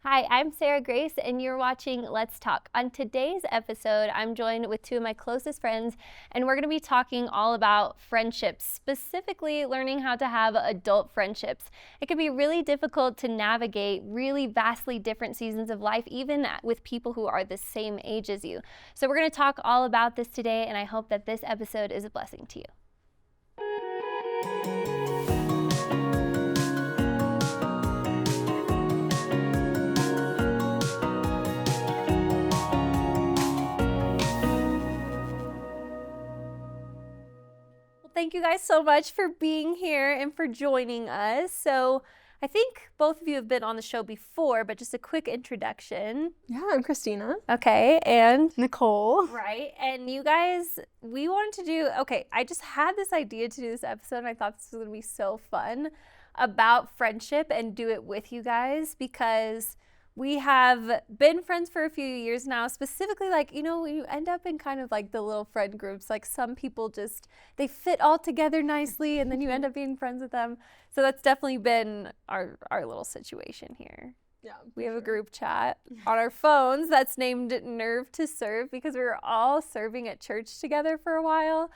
Hi, I'm Sarah Grace, and you're watching Let's Talk. On today's episode, I'm joined with two of my closest friends, and we're going to be talking all about friendships, specifically learning how to have adult friendships. It can be really difficult to navigate really vastly different seasons of life, even with people who are the same age as you. So we're going to talk all about this today, and I hope that this episode is a blessing to you. Thank you guys so much for being here and for joining us. So I think both of you have been on the show before, but just a quick introduction. Yeah, I'm Christina. Okay, and Nicole. right, and you guys, we wanted to do, I just had this idea to do this episode, and I thought this was gonna be so fun about friendship and do it with you guys because we have been friends for a few years now, specifically you end up in kind of like the little friend groups, like some people just, they fit all together nicely and then you end up being friends with them. So that's definitely been our little situation here. Yeah, we have a group chat on our phones that's named 𝗰𝗵𝚀 because we were all serving at church together for a while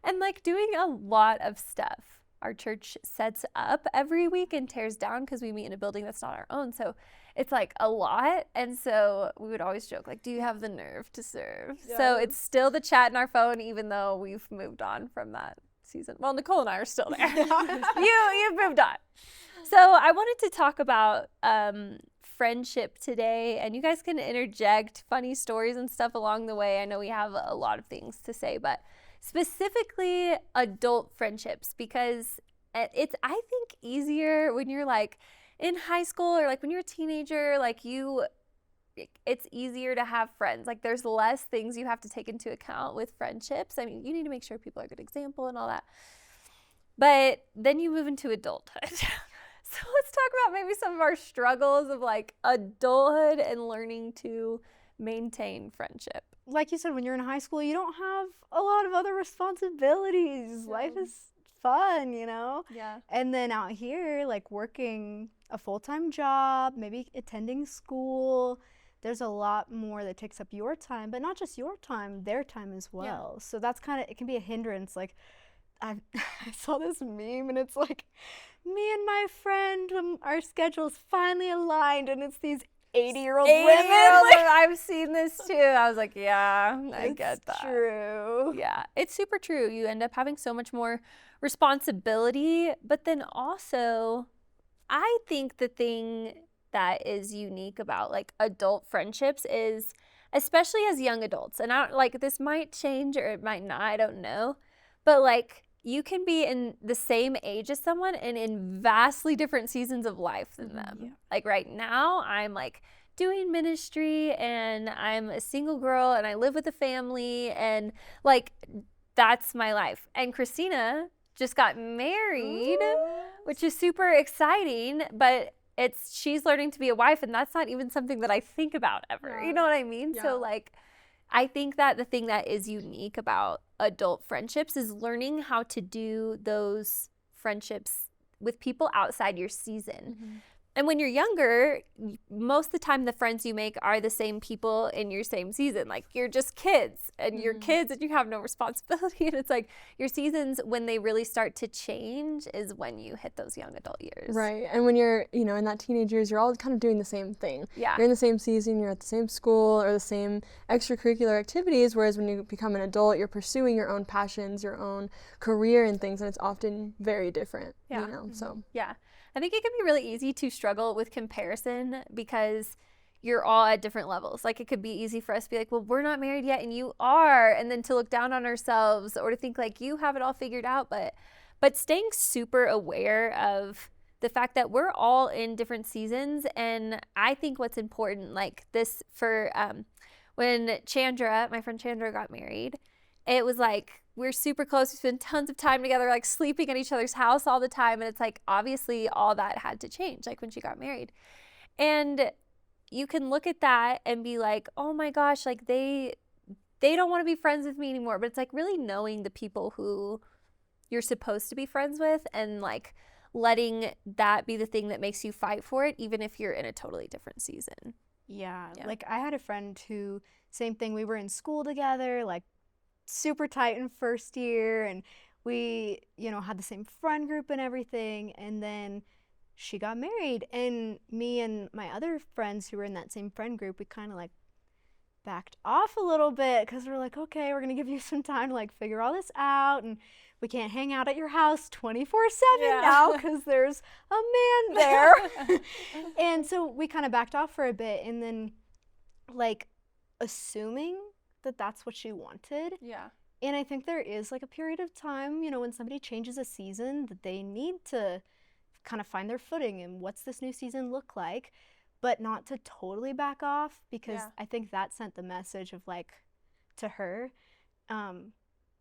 and like doing a lot of stuff. Our church sets up every week and tears down because we meet in a building that's not our own. So it's like a lot. And so we would always joke, like, do you have the nerve to serve? Yeah. So it's still the chat in our phone, even though we've moved on from that season. Well, Nicole and I are still there. You've moved on. So I wanted to talk about friendship today, and you guys can interject funny stories and stuff along the way. I know we have a lot of things to say, but specifically adult friendships, because it's, I think, easier when you're like in high school or like when you're a teenager, it's easier to have friends. Like there's less things you have to take into account with friendships. I mean, you need to make sure people are a good example and all that. But then you move into adulthood. So let's talk about maybe some of our struggles of like adulthood and learning to maintain friendship. Like you said, when you're in high school, you don't have a lot of other responsibilities. Yeah. Life is fun, you know? Yeah. And then out here, like working a full-time job, maybe attending school, there's a lot more that takes up your time, but not just your time, their time as well. Yeah. So that's kind of, it can be a hindrance. Like I saw this meme and it's like, me and my friend, when our schedules finally aligned, and it's these 80-year-old women. Like, I've seen this too. I was like, yeah, I get that. It's true. Yeah, it's super true. You end up having so much more responsibility, but then also, I think the thing that is unique about like adult friendships is, especially as young adults, and this might change or it might not, I don't know, but like, you can be in the same age as someone and in vastly different seasons of life than them. Yeah. Like right now, I'm like doing ministry and I'm a single girl and I live with a family and like that's my life. And Christina just got married, which is super exciting, but she's learning to be a wife and that's not even something that I think about ever. Yeah. You know what I mean? Yeah. So like, I think that the thing that is unique about adult friendships is learning how to do those friendships with people outside your season. Mm-hmm. And when you're younger, most of the time the friends you make are the same people in your same season. Like you're just kids and mm-hmm. you're kids and you have no responsibility. And it's like your seasons, when they really start to change is when you hit those young adult years. Right. And when you're, in that teenage years, you're all kind of doing the same thing. Yeah. You're in the same season, you're at the same school or the same extracurricular activities. Whereas when you become an adult, you're pursuing your own passions, your own career and things. And it's often very different, Mm-hmm. So. Yeah. I think it can be really easy to struggle with comparison because you're all at different levels. Like it could be easy for us to be like, well, we're not married yet and you are, and then to look down on ourselves or to think like you have it all figured out. But staying super aware of the fact that we're all in different seasons. And I think what's important, like this for when Chandra, my friend Chandra got married, it was like, we're super close. We spend tons of time together, like sleeping at each other's house all the time. And it's like, obviously all that had to change, like when she got married. And you can look at that and be like, oh my gosh, like they don't want to be friends with me anymore. But it's like really knowing the people who you're supposed to be friends with and like letting that be the thing that makes you fight for it, even if you're in a totally different season. Yeah. Like I had a friend who, same thing, we were in school together, like super tight in first year, and we, you know, had the same friend group and everything, and then she got married, and me and my other friends who were in that same friend group, we kind of like backed off a little bit because we're like, okay, we're gonna give you some time to like figure all this out, and we can't hang out at your house 24/7 now because there's a man there. And so we kind of backed off for a bit, and then like assuming that that's what she wanted. Yeah. And I think there is like a period of time, you know, when somebody changes a season, that they need to kind of find their footing and what's this new season look like, but not to totally back off, because I think that sent the message of like to her,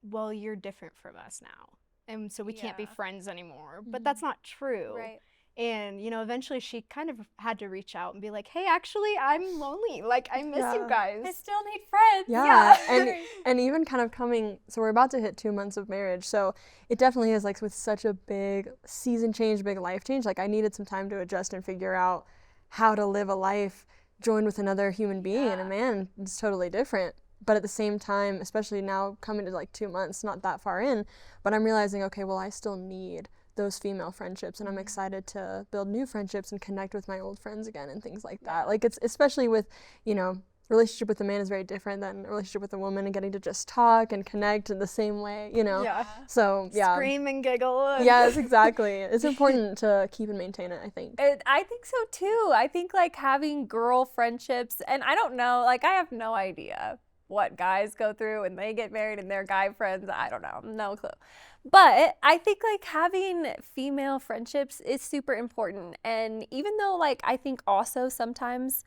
well, you're different from us now, and so we can't be friends anymore. But that's not true. Right. And, you know, eventually she kind of had to reach out and be like, hey, actually, I'm lonely. Like, I miss you guys. I still need friends. Yeah. And even kind of coming, so we're about to hit 2 months of marriage. So it definitely is like with such a big season change, big life change. Like I needed some time to adjust and figure out how to live a life joined with another human being. And a man is totally different. But at the same time, especially now coming to like 2 months, not that far in, but I'm realizing, okay, well, I still need those female friendships, and I'm excited to build new friendships and connect with my old friends again and things like that. Like it's especially with, you know, relationship with a man is very different than a relationship with a woman, and getting to just talk and connect in the same way, you know. So scream and giggle. Yes, exactly. It's important to keep and maintain it, I think. I think so too. I think like having girl friendships, and I don't know, like I have no idea what guys go through when they get married and their guy friends. I don't know, no clue. But I think like having female friendships is super important. And even though like I think also sometimes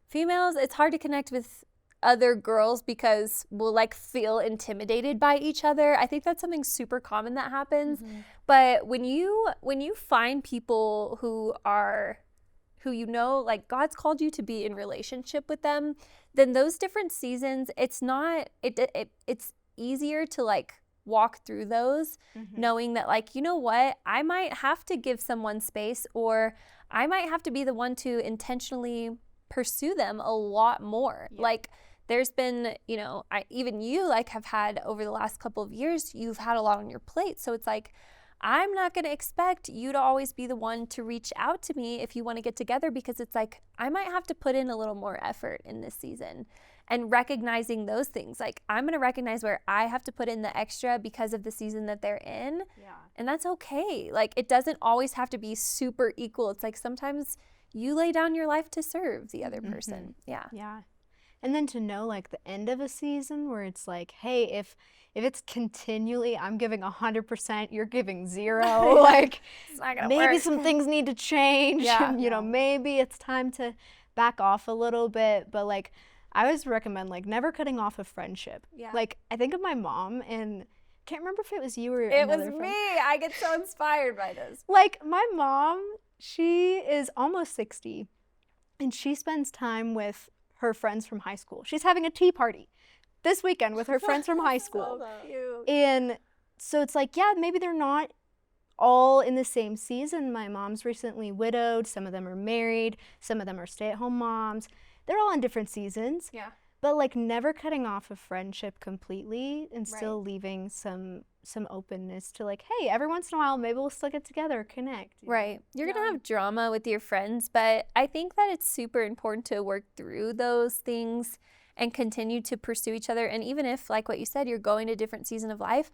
females, it's hard to connect with other girls because we'll like feel intimidated by each other. I think that's something super common that happens. But when you find people who you know, like God's called you to be in relationship with them, then those different seasons, it's easier to like walk through those, knowing that like, you know what, I might have to give someone space, or I might have to be the one to intentionally pursue them a lot more. Like there's been, you know, even you like have had over the last couple of years, you've had a lot on your plate. So it's like, I'm not going to expect you to always be the one to reach out to me if you want to get together, because it's like, I might have to put in a little more effort in this season. And recognizing those things, like I'm going to recognize where I have to put in the extra because of the season that they're in. And that's okay. Like it doesn't always have to be super equal. It's like sometimes you lay down your life to serve the other person. Yeah. And then to know like the end of a season where it's like, hey, if it's continually I'm giving 100%, you're giving 0, like it's not gonna maybe work. some things need to change. And, you know, maybe it's time to back off a little bit. But like I always recommend like never cutting off a friendship. Like I think of my mom, and can't remember if it was you or it was friend. me. I get so inspired by this. Like my mom, she is almost 60, and she spends time with her friends from high school. She's having a tea party this weekend with her friends from high school. So cute. And so it's like, yeah, maybe they're not all in the same season. My mom's recently widowed. Some of them are married. Some of them are stay-at-home moms. They're all in different seasons. But like never cutting off a friendship completely, and still leaving some openness to like, hey, every once in a while, maybe we'll still get together, connect. Right. You're going to have drama with your friends, but I think that it's super important to work through those things and continue to pursue each other. And even if, like what you said, you're going to a different season of life,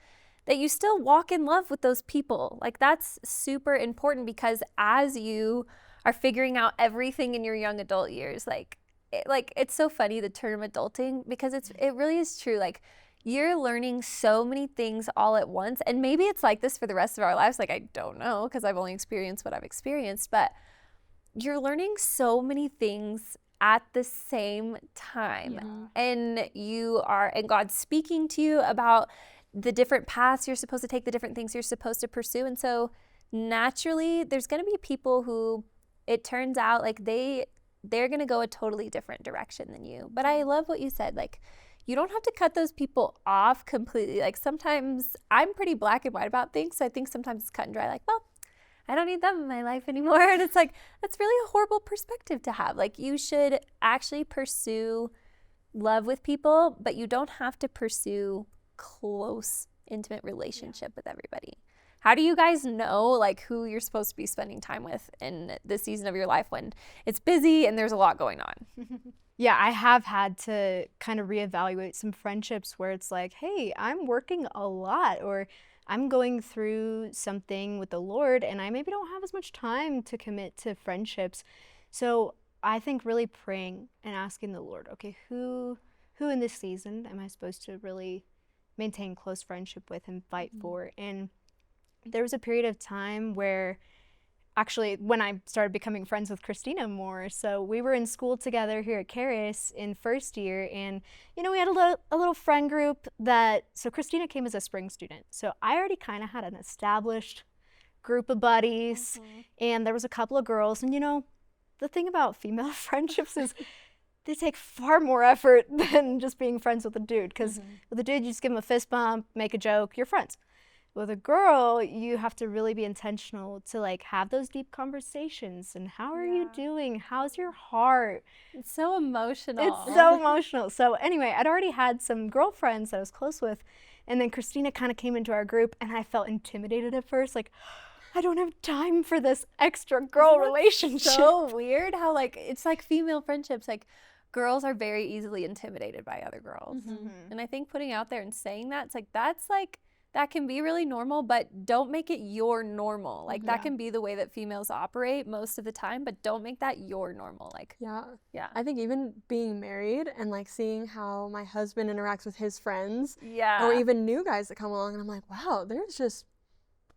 that you still walk in love with those people. Like that's super important, because as you are figuring out everything in your young adult years, like it's so funny, the term adulting, because it really is true. Like you're learning so many things all at once, and maybe it's like this for the rest of our lives. Like I don't know, because I've only experienced what I've experienced, but you're learning so many things at the same time. And God's speaking to you about the different paths you're supposed to take, the different things you're supposed to pursue. And so naturally there's going to be people who it turns out like they're going to go a totally different direction than you. But I love what you said. Like, you don't have to cut those people off completely. Like, sometimes I'm pretty black and white about things. So I think sometimes it's cut and dry. Like, well, I don't need them in my life anymore. And it's like, that's really a horrible perspective to have. Like, you should actually pursue love with people, but you don't have to pursue close, intimate relationship with everybody. How do you guys know like who you're supposed to be spending time with in this season of your life when it's busy and there's a lot going on? Yeah, I have had to kind of reevaluate some friendships where it's like, hey, I'm working a lot, or I'm going through something with the Lord and I maybe don't have as much time to commit to friendships. So I think really praying and asking the Lord, okay, who in this season am I supposed to really maintain close friendship with and fight for? And there was a period of time where actually when I started becoming friends with Christina more, so we were in school together here at 𝗃𝗃 in first year, and you know, we had a little friend group that, so Christina came as a spring student, so I already kind of had an established group of buddies, and there was a couple of girls, and you know, the thing about female friendships is they take far more effort than just being friends with a dude, because with a dude you just give him a fist bump, make a joke, you're friends. With a girl, you have to really be intentional to like have those deep conversations. And how are you doing? How's your heart? It's so emotional. It's so emotional. So anyway, I'd already had some girlfriends that I was close with. And then Christina kind of came into our group and I felt intimidated at first. Like, I don't have time for this extra girl relationship. So weird how like, it's like female friendships, like girls are very easily intimidated by other girls. And I think putting out there and saying that, it's like, that's like, that can be really normal, but don't make it your normal. Like that can be the way that females operate most of the time, but don't make that your normal. Like, yeah. I think even being married and like seeing how my husband interacts with his friends, Yeah. or even new guys that come along, and I'm like, wow, there's just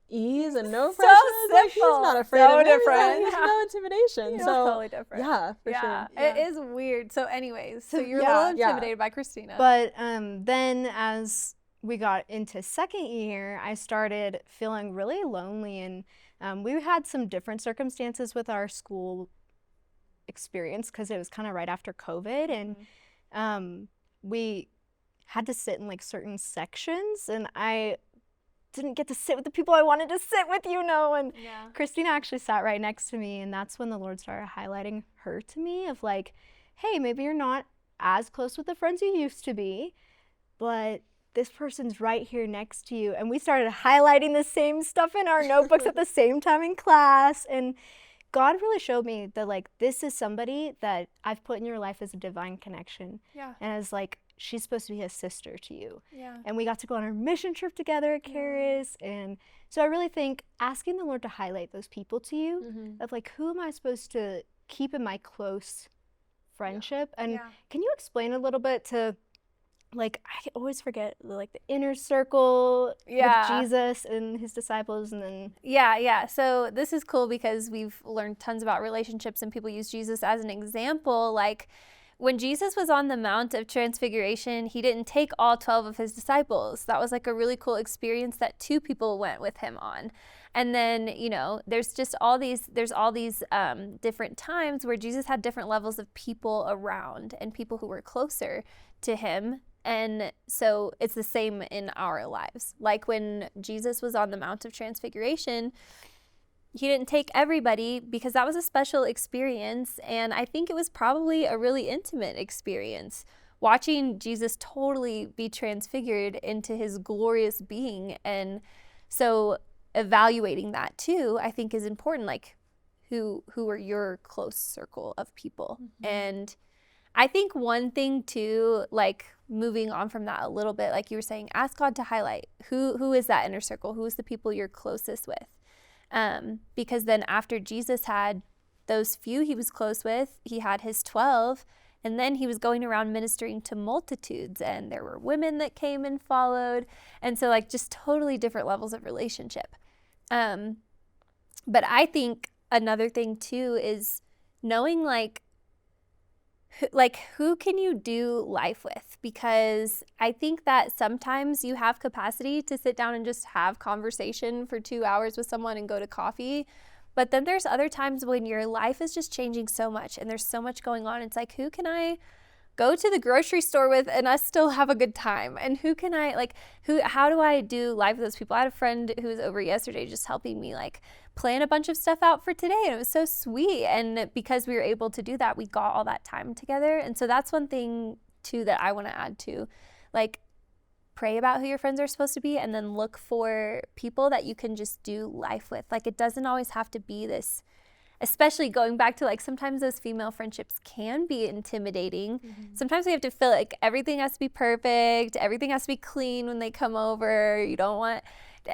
ease and no So pressure. Like, he's simple. not afraid So of me. different. There's no intimidation. It's So totally different. yeah, for sure. It is weird. So anyways, so you're a Yeah. little intimidated by Christina. But then as we got into second year, I started feeling really lonely, and we had some different circumstances with our school experience because it was kind of right after COVID, and we had to sit in like certain sections, and I didn't get to sit with the people I wanted to sit with, you know, and Christina actually sat right next to me, and that's when the Lord started highlighting her to me of like, hey, maybe you're not as close with the friends you used to be, but this person's right here next to you. And we started highlighting the same stuff in our notebooks at the same time in class. And God really showed me that like, this is somebody that I've put in your life as a divine connection. Yeah. And as like, she's supposed to be a sister to you. Yeah. And we got to go on our mission trip together at 𝗃𝗃. And so I really think asking the Lord to highlight those people to you of like, who am I supposed to keep in my close friendship? And can you explain a little bit to, like, I always forget, like, the inner circle with Jesus and his disciples, and then... Yeah. So this is cool because we've learned tons about relationships, and people use Jesus as an example. Like, when Jesus was on the Mount of Transfiguration, he didn't take all 12 of his disciples. That was, like, a really cool experience that 2 people went with him on. And then, you know, there's all these different times where Jesus had different levels of people around and people who were closer to him. And so it's the same in our lives. Like when Jesus was on the Mount of Transfiguration, he didn't take everybody because that was a special experience. And I think it was probably a really intimate experience, watching Jesus totally be transfigured into his glorious being. And so evaluating that too, I think is important. Like who are your close circle of people? And I think one thing too, like moving on from that a little bit, like you were saying, ask God to highlight who is that inner circle, who is the people you're closest with, because then after Jesus had those few he was close with, he had his 12, and then he was going around ministering to multitudes, and there were women that came and followed, and so like just totally different levels of relationship. But I think another thing too is knowing like who can you do life with? Because I think that sometimes you have capacity to sit down and just have conversation for 2 hours with someone and go to coffee. But then there's other times when your life is just changing so much and there's so much going on. It's like, who can I go to the grocery store with and us still have a good time? And how do I do life with those people? I had a friend who was over yesterday just helping me like plan a bunch of stuff out for today, and it was so sweet. And because we were able to do that, we got all that time together. And so that's one thing too that I want to add to, like, pray about who your friends are supposed to be, and then look for people that you can just do life with. Like, it doesn't always have to be this, especially going back to like sometimes those female friendships can be intimidating. Sometimes we have to feel like everything has to be perfect, everything has to be clean when they come over. You don't want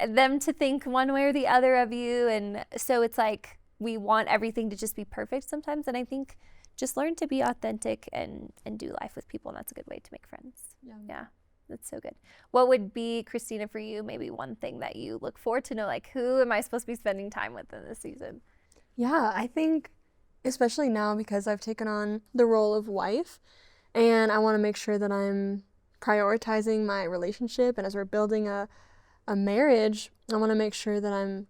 them to think one way or the other of you. And so it's like we want everything to just be perfect sometimes. And I think just learn to be authentic and do life with people, and that's a good way to make friends. Yeah. That's so good. What would be, Christina, for you, maybe one thing that you look forward to know, like, who am I supposed to be spending time with in this season? Yeah, I think especially now because I've taken on the role of wife, and I want to make sure that I'm prioritizing my relationship, and as we're building a marriage, I want to make sure that I'm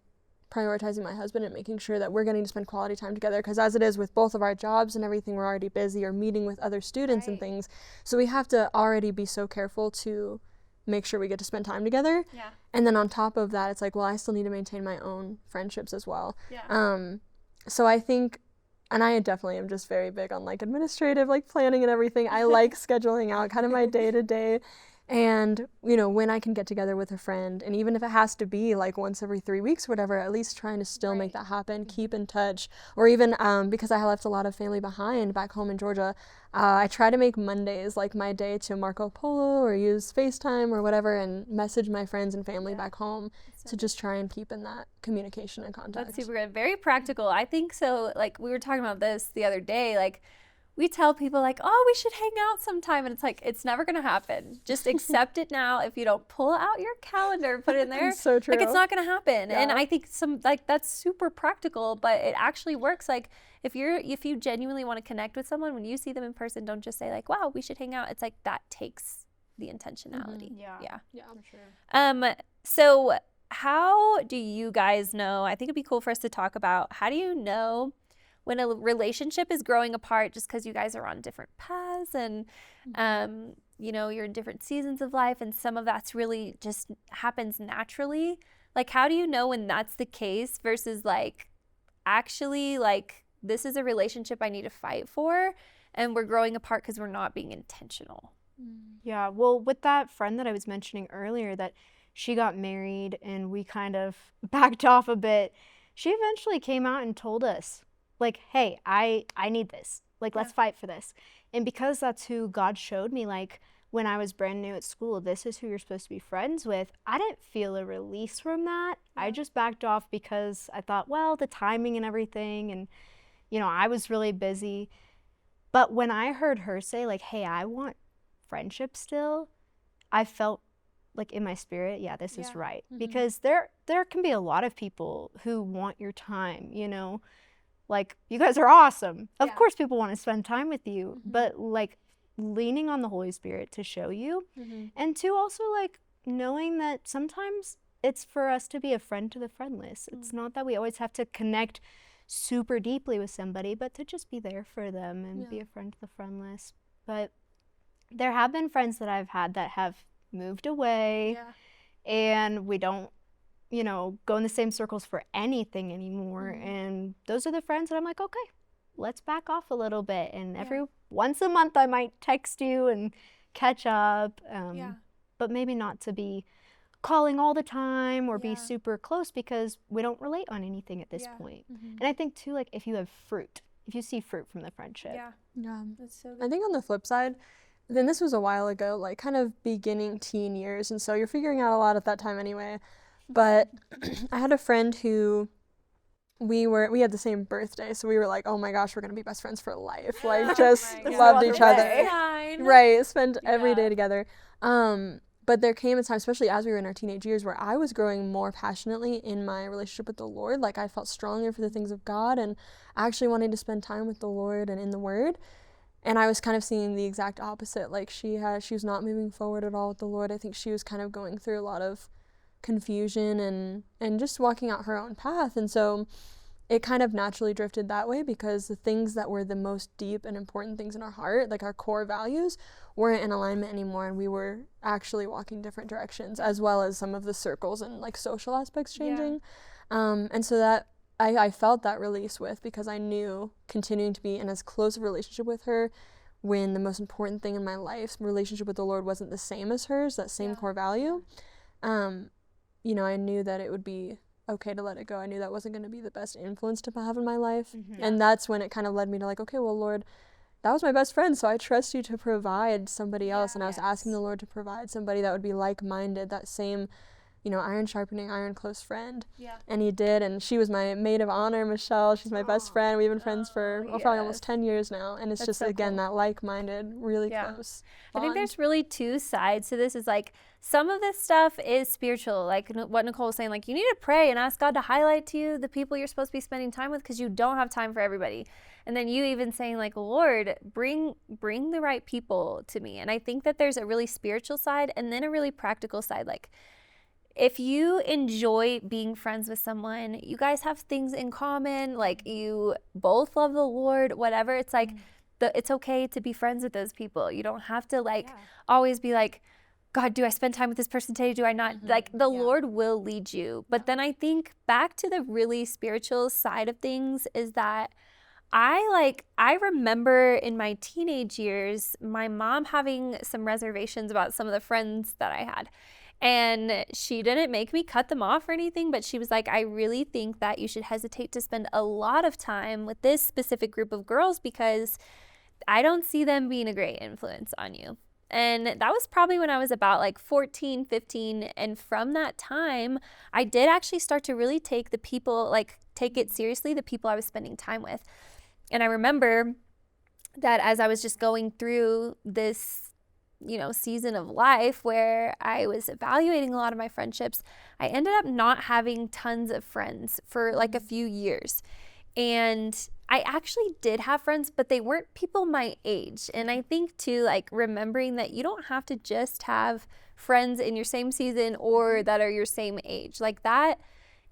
prioritizing my husband and making sure that we're getting to spend quality time together, because as it is with both of our jobs and everything, we're already busy or meeting with other students and things, so we have to already be so careful to make sure we get to spend time together. And then on top of that, it's like, well, I still need to maintain my own friendships as well. So I think, and I definitely am just very big on like administrative, like planning and everything. I like scheduling out kind of my day to day. And, you know, when I can get together with a friend, and even if it has to be like once every 3 weeks or whatever, at least trying to still make that happen, keep in touch. Or even because I left a lot of family behind back home in Georgia, I try to make Mondays like my day to Marco Polo or use FaceTime or whatever and message my friends and family back home to just try and keep in that communication and contact. That's super good. Very practical. I think so. Like, we were talking about this the other day, like, we tell people like, oh, we should hang out sometime. And it's like, it's never going to happen. Just accept it now. If you don't pull out your calendar and put it in there, so true. Like, it's not going to happen. And I think that's super practical, but it actually works. Like, if you genuinely want to connect with someone, when you see them in person, don't just say like, wow, we should hang out. It's like, that takes the intentionality. Yeah, for sure. So how do you guys know? I think it'd be cool for us to talk about, how do you know when a relationship is growing apart just because you guys are on different paths and, you know, you're in different seasons of life, and some of that's really just happens naturally. Like, how do you know when that's the case versus like, actually, like, this is a relationship I need to fight for, and we're growing apart because we're not being intentional? Yeah, well, with that friend that I was mentioning earlier, that she got married and we kind of backed off a bit, she eventually came out and told us, like, hey, I need this. Like, let's fight for this. And because that's who God showed me, like, when I was brand new at school, this is who you're supposed to be friends with, I didn't feel a release from that. I just backed off because I thought, well, the timing and everything, and, you know, I was really busy. But when I heard her say, like, hey, I want friendship still, I felt like in my spirit, yeah, this is right. Because there can be a lot of people who want your time, you know, like, you guys are awesome. Of course people want to spend time with you, but like leaning on the Holy Spirit to show you, and to also like knowing that sometimes it's for us to be a friend to the friendless. It's not that we always have to connect super deeply with somebody, but to just be there for them and be a friend to the friendless. But there have been friends that I've had that have moved away, and we don't, you know, go in the same circles for anything anymore. And those are the friends that I'm like, okay, let's back off a little bit. And every once a month I might text you and catch up, but maybe not to be calling all the time or be super close, because we don't relate on anything at this point. And I think too, like, if you have fruit, if you see fruit from the friendship. That's so good. I think on the flip side, then this was a while ago, like kind of beginning teen years, and so you're figuring out a lot at that time anyway. But I had a friend who we had the same birthday, so we were like, oh my gosh, we're gonna be best friends for life. Like, just loved each other. Right, spent every day together. But there came a time, especially as we were in our teenage years, where I was growing more passionately in my relationship with the Lord. Like, I felt stronger for the things of God and actually wanting to spend time with the Lord and in the Word. And I was kind of seeing the exact opposite. Like, she was not moving forward at all with the Lord. I think she was kind of going through a lot of confusion and just walking out her own path. And so it kind of naturally drifted that way because the things that were the most deep and important things in our heart, like our core values, weren't in alignment anymore, and we were actually walking different directions, as well as some of the circles and like social aspects changing. And so that I felt that release with, because I knew continuing to be in as close a relationship with her when the most important thing in my life, relationship with the Lord, wasn't the same as hers, that same core value. You know, I knew that it would be okay to let it go. I knew that wasn't going to be the best influence to have in my life. And that's when it kind of led me to like, okay, well, Lord, that was my best friend, so I trust you to provide somebody else. And I was asking the Lord to provide somebody that would be like-minded, that same, you know, iron sharpening iron, close friend. And he did, and she was my maid of honor, Michelle. She's my best friend. We've been friends for probably almost 10 years now, and it's just, so again, that like-minded, really close bond. I think there's really two sides to this. Is like, some of this stuff is spiritual, like what Nicole was saying, like you need to pray and ask God to highlight to you the people you're supposed to be spending time with, because you don't have time for everybody. And then you even saying like, Lord, bring the right people to me. And I think that there's a really spiritual side and then a really practical side. Like, if you enjoy being friends with someone, you guys have things in common, like you both love the Lord, whatever, it's like, it's okay to be friends with those people. You don't have to like always be like, God, do I spend time with this person today? Do I not? Like, the Lord will lead you. But then I think back to the really spiritual side of things is that I remember in my teenage years, my mom having some reservations about some of the friends that I had. And she didn't make me cut them off or anything, but she was like, I really think that you should hesitate to spend a lot of time with this specific group of girls because I don't see them being a great influence on you. And that was probably when I was about like 14, 15. And from that time, I did actually start to really take it seriously, the people I was spending time with. And I remember that as I was just going through this, you know, season of life where I was evaluating a lot of my friendships, I ended up not having tons of friends for like a few years. And I actually did have friends, but they weren't people my age. And I think too, like remembering that you don't have to just have friends in your same season or that are your same age. Like, that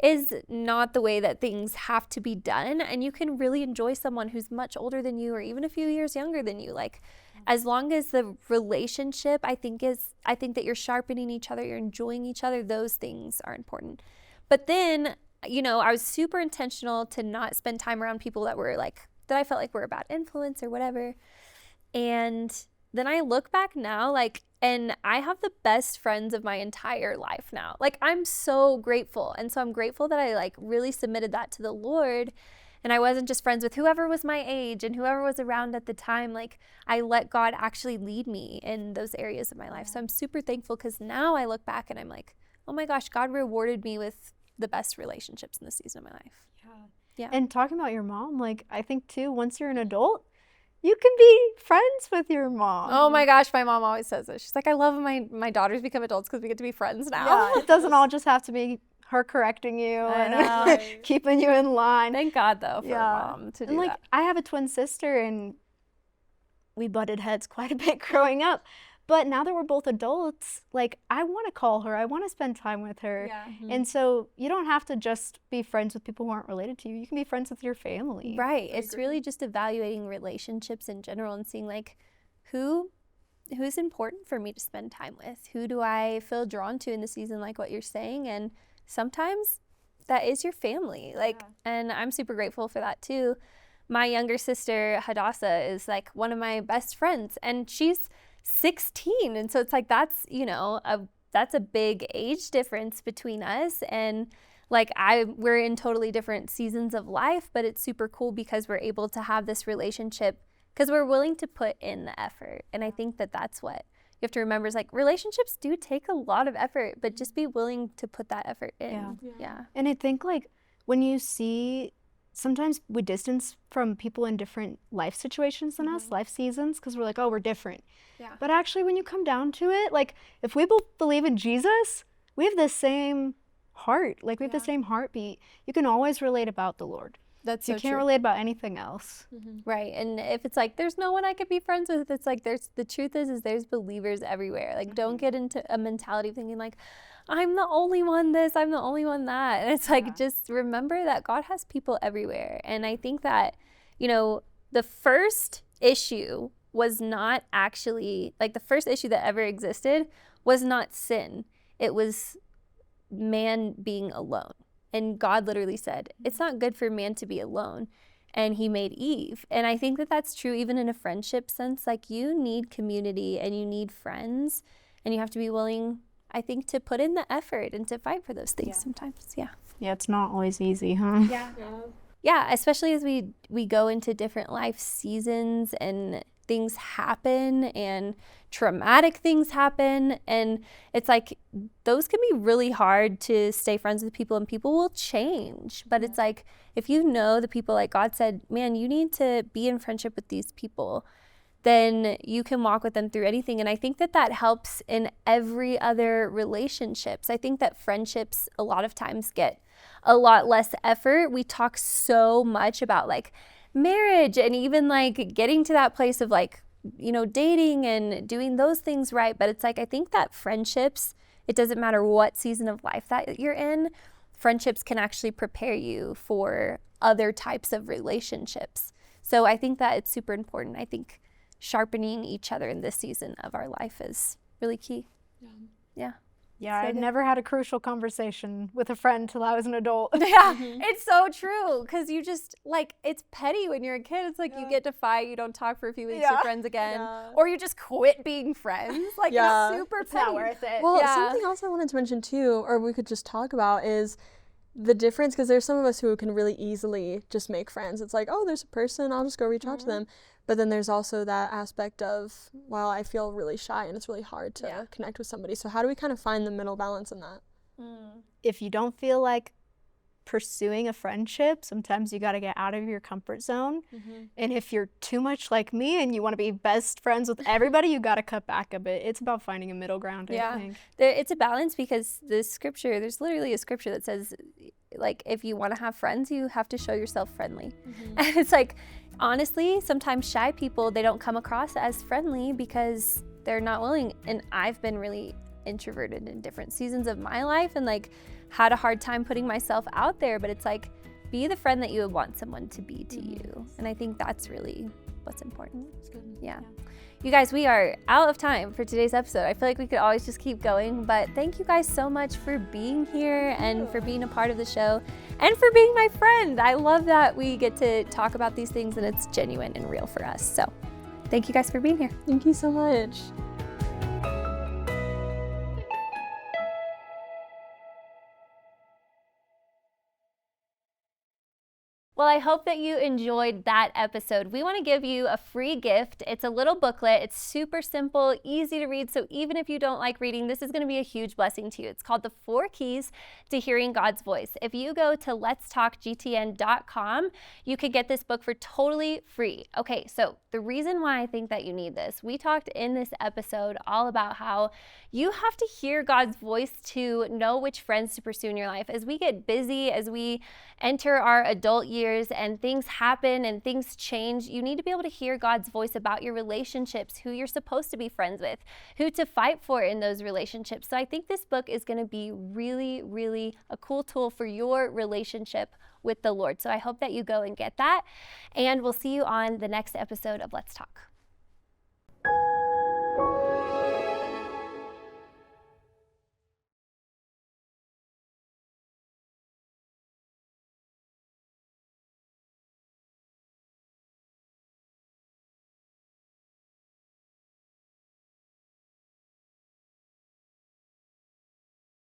is not the way that things have to be done. And you can really enjoy someone who's much older than you or even a few years younger than you. Like, as long as the relationship, I think that you're sharpening each other, you're enjoying each other, those things are important. But then, you know, I was super intentional to not spend time around people that I felt like were a bad influence or whatever. And then I look back now, like, and I have the best friends of my entire life now. Like, I'm so grateful. And so I'm grateful that I like really submitted that to the Lord. And I wasn't just friends with whoever was my age and whoever was around at the time. Like, I let God actually lead me in those areas of my life. So I'm super thankful, because now I look back and I'm like, oh my gosh, God rewarded me with the best relationships in this season of my life. Yeah. And talking about your mom, like, I think too, once you're an adult, you can be friends with your mom. Oh my gosh, my mom always says this. She's like, I love when my daughters become adults because we get to be friends now. Yeah, it doesn't all just have to be her correcting you and keeping you in line. Thank God, though, for mom to do that. I have a twin sister, and we butted heads quite a bit growing up. But now that we're both adults, like, I want to call her. I want to spend time with her. Yeah. And so you don't have to just be friends with people who aren't related to you. You can be friends with your family. Right. It's really just evaluating relationships in general and seeing, like, who's important for me to spend time with? Who do I feel drawn to in the season, like what you're saying? And sometimes that is your family. Like, and I'm super grateful for that, too. My younger sister, Hadassah, is, like, one of my best friends. And she's 16, and so it's like that's a big age difference between us, and like we're in totally different seasons of life, but it's super cool because we're able to have this relationship because we're willing to put in the effort. And I think that that's what you have to remember is, like, relationships do take a lot of effort, but just be willing to put that effort in. Yeah. And I think, like, when you see, sometimes we distance from people in different life situations than us, life seasons, because we're like, oh, we're different. Yeah. But actually, when you come down to it, like, if we both believe in Jesus, we have the same heart. Like, we have the same heartbeat. You can always relate about the Lord. That's so you can't relate about anything else. Right. And if it's like, there's no one I could be friends with, it's like, the truth is there's believers everywhere. Like, don't get into a mentality of thinking like, I'm the only one this, I'm the only one that. And it's like, just remember that God has people everywhere. And I think that, you know, the first issue was not actually, like the first issue that ever existed was not sin. It was man being alone. And God literally said, it's not good for man to be alone. And he made Eve. And I think that that's true even in a friendship sense. Like, you need community and you need friends, and you have to be willing, I think, to put in the effort and to fight for those things sometimes. Yeah, it's not always easy, huh? Yeah, especially as we go into different life seasons and things happen and traumatic things happen, and it's like those can be really hard to stay friends with people, and people will change. But it's like, if you know the people, like God said, man, you need to be in friendship with these people, then you can walk with them through anything. And I think that that helps in every other relationships. I think that friendships a lot of times get a lot less effort. We talk so much about like marriage and even like getting to that place of like, you know, dating and doing those things right. But it's like, I think that friendships, it doesn't matter what season of life that you're in, friendships can actually prepare you for other types of relationships. So I think that it's super important. I think sharpening each other in this season of our life is really key. Yeah, I'd never had a crucial conversation with a friend till I was an adult. It's so true, because you just, like, it's petty when you're a kid. It's like you get to fight, you don't talk for a few weeks, you're friends again, or you just quit being friends. Like, it's super petty. Not worth it. Well, something else I wanted to mention too, or we could just talk about, is the difference, because there's some of us who can really easily just make friends. It's like, oh, there's a person, I'll just go reach out to them. But then there's also that aspect of, well, I feel really shy and it's really hard to connect with somebody. So how do we kind of find the middle balance in that? If you don't feel like pursuing a friendship, sometimes you got to get out of your comfort zone. And if you're too much like me and you want to be best friends with everybody, you got to cut back a bit. It's about finding a middle ground, I think. It's a balance, because there's literally a scripture that says, like, if you want to have friends, you have to show yourself friendly. And it's like, honestly, sometimes shy people, they don't come across as friendly because they're not willing. And I've been really introverted in different seasons of my life and like had a hard time putting myself out there. But it's like, be the friend that you would want someone to be to you. And I think that's really what's important. Yeah. You guys, we are out of time for today's episode. I feel like we could always just keep going, but thank you guys so much for being here and for being a part of the show and for being my friend. I love that we get to talk about these things and it's genuine and real for us. So thank you guys for being here. Thank you so much. Well, I hope that you enjoyed that episode. We want to give you a free gift. It's a little booklet. It's super simple, easy to read. So even if you don't like reading, this is going to be a huge blessing to you. It's called The 4 Keys to Hearing God's Voice. If you go to letstalkgtn.com, you could get this book for totally free. Okay, so the reason why I think that you need this, we talked in this episode all about how you have to hear God's voice to know which friends to pursue in your life. As we get busy, as we enter our adult years and things happen and things change, you need to be able to hear God's voice about your relationships, who you're supposed to be friends with, who to fight for in those relationships. So I think this book is going to be really, really a cool tool for your relationship with the Lord. So I hope that you go and get that, and we'll see you on the next episode of Let's Talk.